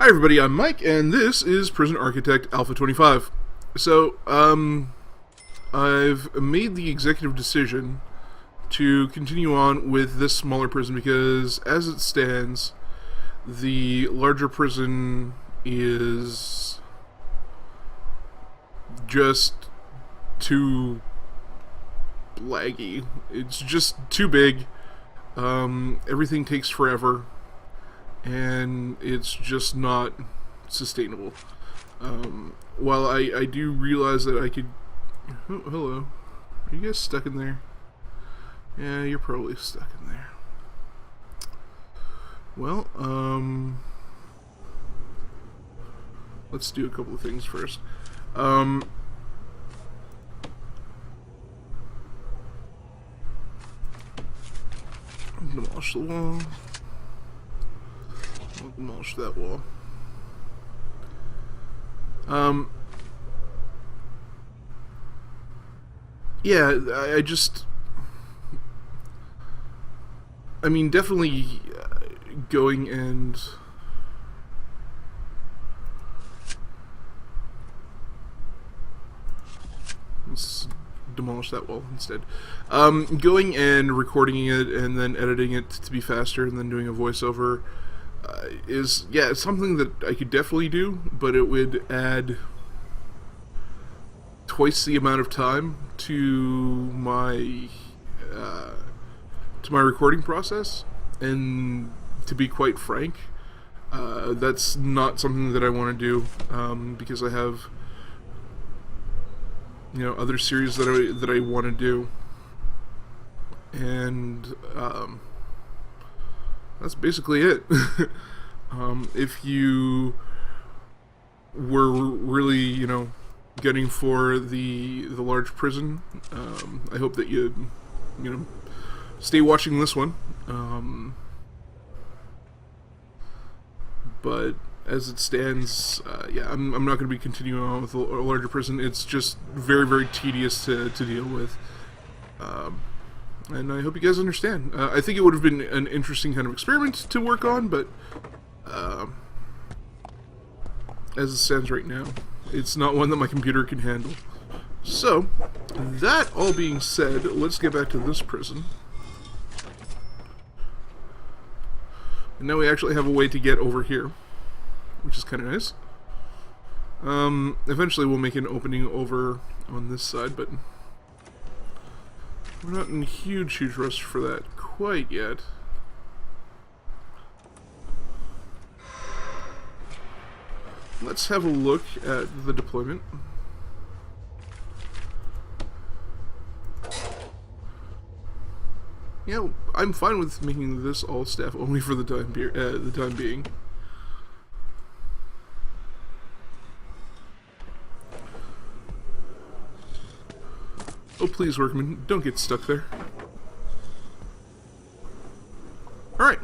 Hi everybody, I'm Mike, and this is Prison Architect Alpha 25. So, I've made the executive decision to continue on with this smaller prison because, as it stands, the larger prison is just too laggy. It's just too big. Everything takes forever. And it's just not sustainable. While I do realize that I could... Oh, hello. Are you guys stuck in there? Yeah, you're probably stuck in there. Well, let's do a couple of things first. Demolish the wall. I'll demolish that wall. Yeah, I mean, definitely going and... Let's demolish that wall instead. Going and recording it and then editing it to be faster and then doing a voiceover is, yeah, it's something that I could definitely do, but it would add twice the amount of time to my recording process, and to be quite frank, that's not something that I want to do, because I have, other series that I want to do, and that's basically it. If you were really, getting for the large prison, I hope that you stay watching this one. But as it stands, yeah, I'm not going to be continuing on with a larger prison. It's just very, very tedious to deal with. And I hope you guys understand. I think it would have been an interesting kind of experiment to work on, but as it stands right now, it's not one that my computer can handle. So, that all being said, let's get back to this prison. And now we actually have a way to get over here, which is kind of nice. Eventually we'll make an opening over on this side, but we're not in a huge rush for that quite yet. Let's have a look at the deployment. Yeah, I'm fine with making this all staff only for the time being. Oh, please, workman, don't get stuck there. Alright.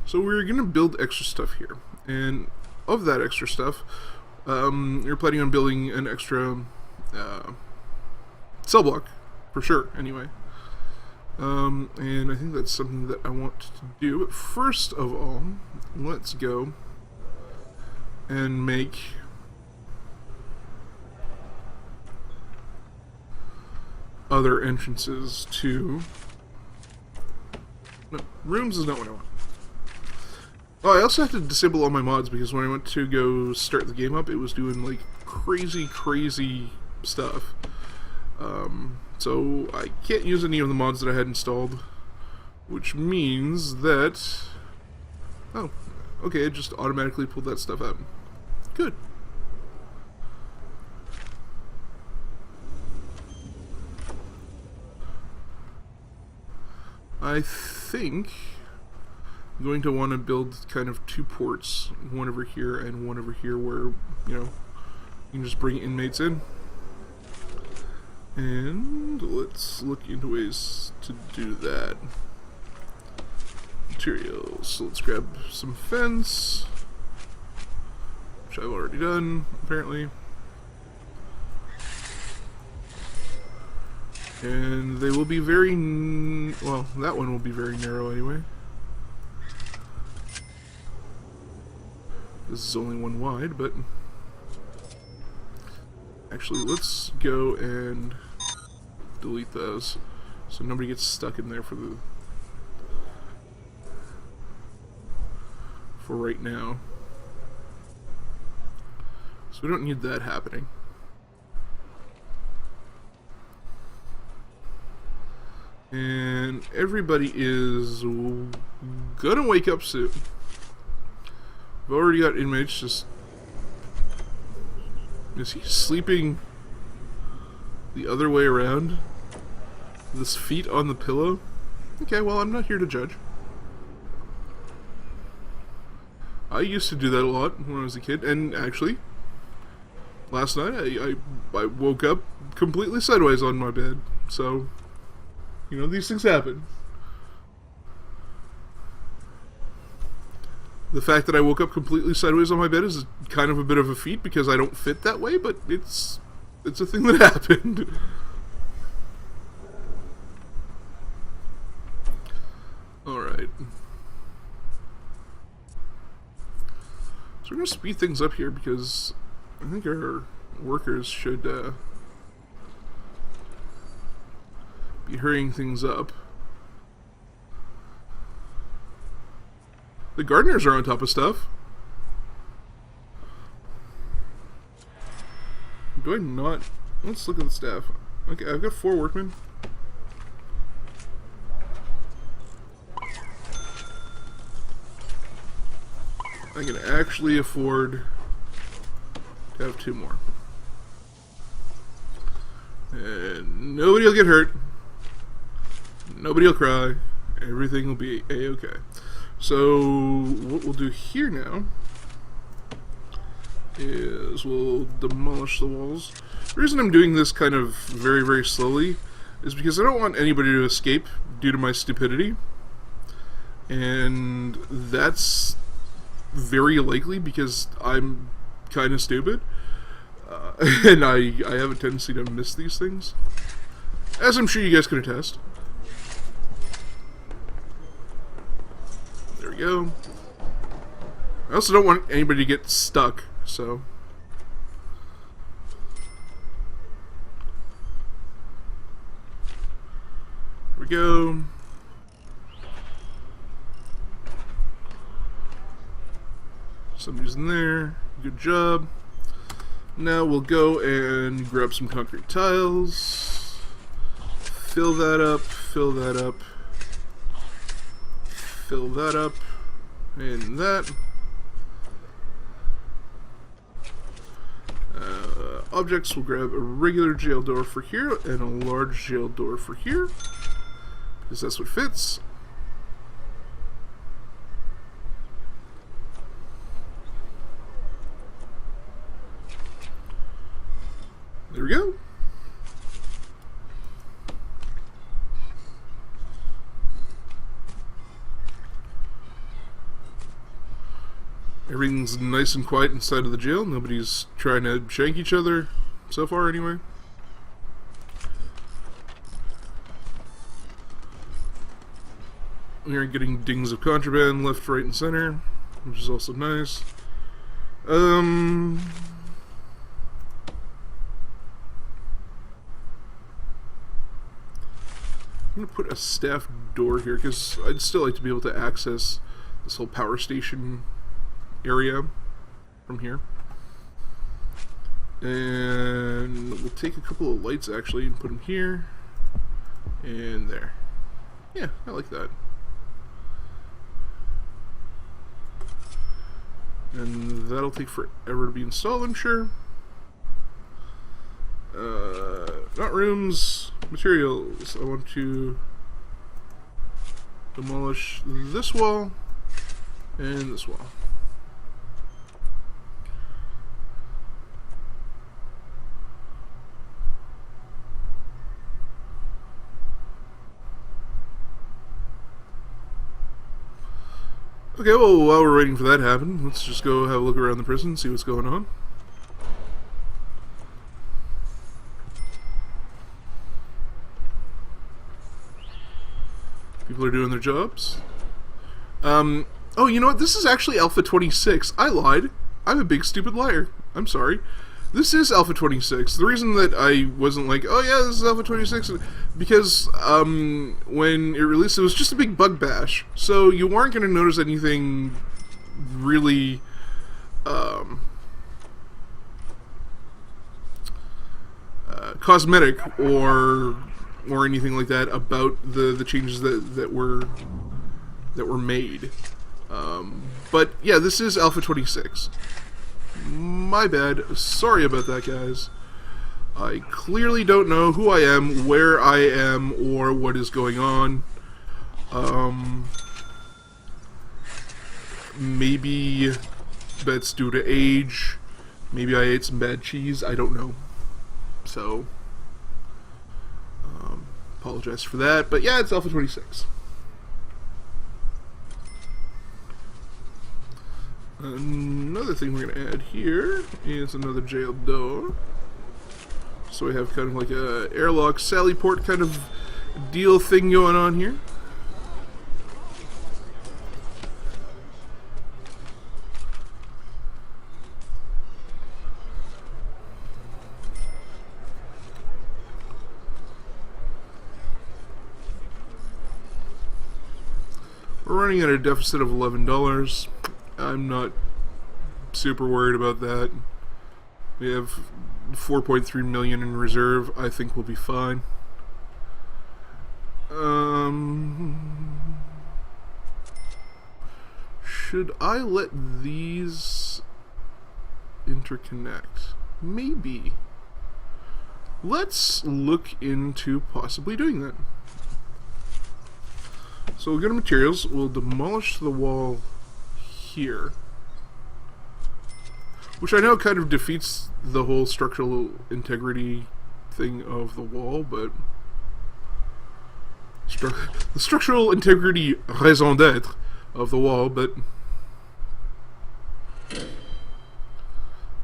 So we're going to build extra stuff here. And of that extra stuff, you're planning on building an extra cell block, for sure, anyway. And I think that's something that I want to do. But first of all, let's go and make... other entrances to... No, rooms is not what I want. Oh, I also have to disable all my mods because when I went to go start the game up, it was doing like crazy stuff. So I can't use any of the mods that I had installed, which means that... Oh, okay, it just automatically pulled that stuff out. Good. I think I'm going to want to build kind of two ports, one over here and one over here, where, you can just bring inmates in. And let's look into ways to do that. Materials. So let's grab some fence, which I've already done, apparently. And they will be very... well, that one will be very narrow anyway. This is only one wide, but actually, let's go and delete those so nobody gets stuck in there for right now. So we don't need that happening. And everybody is gonna wake up soon. We've already got inmates just... Is he sleeping the other way around? With his feet on the pillow? Okay, well, I'm not here to judge. I used to do that a lot when I was a kid, and actually, last night I woke up completely sideways on my bed, so, you know, these things happen. The fact that I woke up completely sideways on my bed is kind of a bit of a feat because I don't fit that way, but it's a thing that happened. Alright. So we're going to speed things up here because I think our workers should be hurrying things up. The gardeners are on top of stuff. Do I not? Let's look at the staff. Okay, I've got 4 workmen. I can actually afford to have 2 more. And nobody will get hurt. Nobody will cry. Everything will be a-okay. So what we'll do here now is we'll demolish the walls. The reason I'm doing this kind of very, very slowly is because I don't want anybody to escape due to my stupidity. And that's very likely because I'm kind of stupid. And I have a tendency to miss these things, as I'm sure you guys can attest. There we go. I also don't want anybody to get stuck, so... Here we go. Somebody's in there. Good job. Now we'll go and grab some concrete tiles. Fill that up, fill that up. Fill that up, and that. Objects will grab a regular jail door for here and a large jail door for here, because that's what fits. There we go. Everything's nice and quiet inside of the jail. Nobody's trying to shank each other, so far anyway. We are getting dings of contraband left, right, and center, which is also nice. I'm going to put a staff door here because I'd still like to be able to access this whole power station area from here. And we'll take a couple of lights actually and put them here and there. Yeah, I like that. And that'll take forever to be installed, I'm sure. Not rooms, materials. I want to demolish this wall and this wall. Okay, well, while we're waiting for that to happen, let's just go have a look around the prison, see what's going on. People are doing their jobs. Oh, you know what? This is actually Alpha 26. I lied. I'm a big stupid liar. I'm sorry. This is Alpha 26. The reason that I wasn't like, oh yeah, this is Alpha 26, because when it released, it was just a big bug bash. So you weren't going to notice anything really cosmetic or anything like that about the changes that were made. But yeah, this is Alpha 26. My bad. Sorry about that, guys. I clearly don't know who I am, where I am, or what is going on. Maybe that's due to age. Maybe I ate some bad cheese. I don't know. So, apologize for that. But yeah, it's Alpha 26. Another thing we're going to add here is another jail door. So we have kind of like a airlock sally port kind of deal thing going on here. We're running at a deficit of $11. I'm not super worried about that. We have 4.3 million in reserve. I think we'll be fine. Should I let these interconnect? Maybe. Let's look into possibly doing that. So we'll go to materials. We'll demolish the wall here, which I know kind of defeats the whole structural integrity thing of the wall, but the structural integrity raison d'être of the wall, but it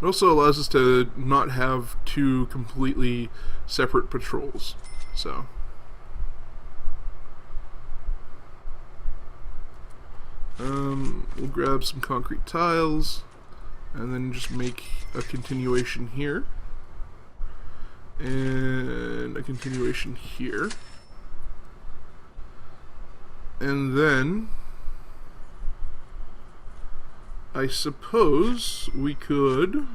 also allows us to not have two completely separate patrols. So we'll grab some concrete tiles and then just make a continuation here and a continuation here, and then I suppose we could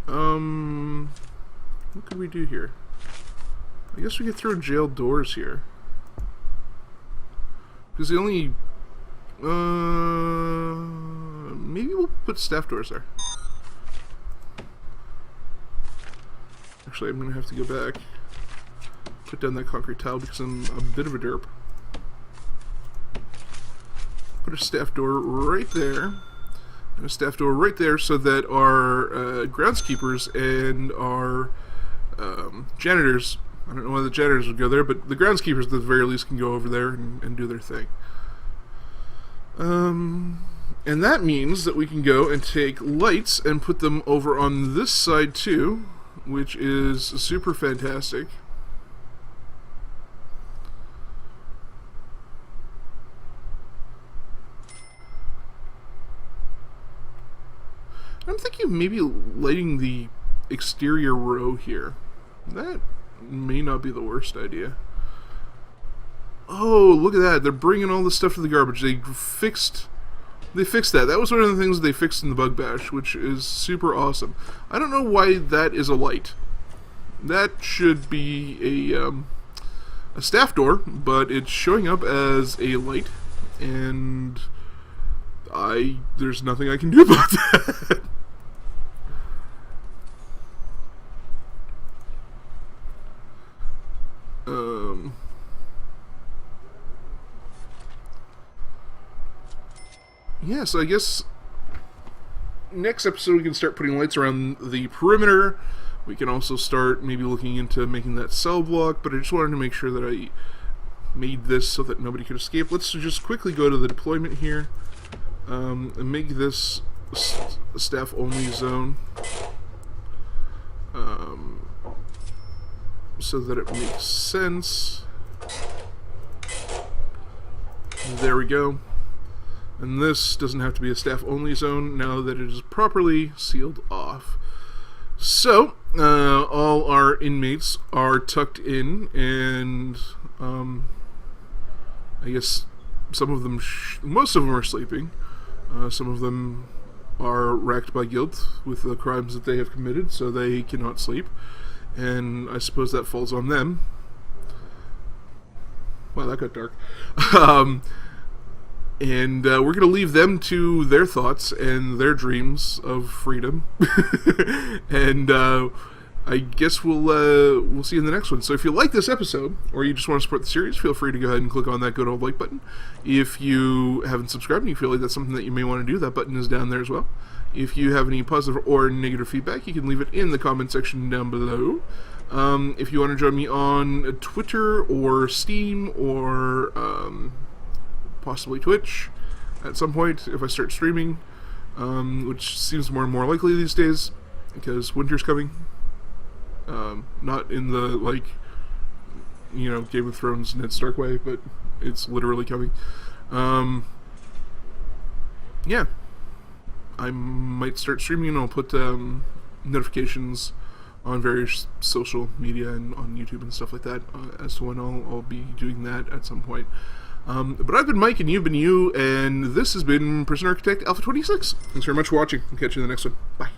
what could we do here? I guess we could throw jail doors here. Because the only... maybe we'll put staff doors there. Actually, I'm going to have to go back. Put down that concrete tile because I'm a bit of a derp. Put a staff door right there. And a staff door right there so that our groundskeepers and our janitors... I don't know why the janitors would go there, but the groundskeepers at the very least can go over there and do their thing. And that means that we can go and take lights and put them over on this side too, which is super fantastic. I'm thinking of maybe lighting the exterior row here. That may not be the worst idea. Oh, look at that. They're bringing all this stuff to the garbage. They fixed that. That was one of the things they fixed in the bug bash, which is super awesome. I don't know why that is a light. That should be a staff door, but it's showing up as a light, and there's nothing I can do about that. Yeah, so I guess next episode we can start putting lights around the perimeter. We can also start maybe looking into making that cell block, but I just wanted to make sure that I made this so that nobody could escape. Let's just quickly go to the deployment here and make this a staff-only zone so that it makes sense. There we go. And this doesn't have to be a staff-only zone now that it is properly sealed off. So, all our inmates are tucked in, and I guess some of them, most of them are sleeping. Some of them are racked by guilt with the crimes that they have committed, so they cannot sleep. And I suppose that falls on them. Wow, that got dark. And we're going to leave them to their thoughts and their dreams of freedom. And I guess we'll see you in the next one. So if you like this episode, or you just want to support the series, feel free to go ahead and click on that good old like button. If you haven't subscribed and you feel like that's something that you may want to do, that button is down there as well. If you have any positive or negative feedback, you can leave it in the comment section down below. If you want to join me on Twitter or Steam or possibly Twitch at some point if I start streaming, which seems more and more likely these days because winter's coming. Not in the, like, Game of Thrones Ned Stark way, but it's literally coming. Yeah. I might start streaming, and I'll put notifications on various social media and on YouTube and stuff like that as to when I'll be doing that at some point. But I've been Mike, and you've been you, and this has been Prison Architect Alpha 26. Thanks very much for watching. I'll catch you in the next one. Bye.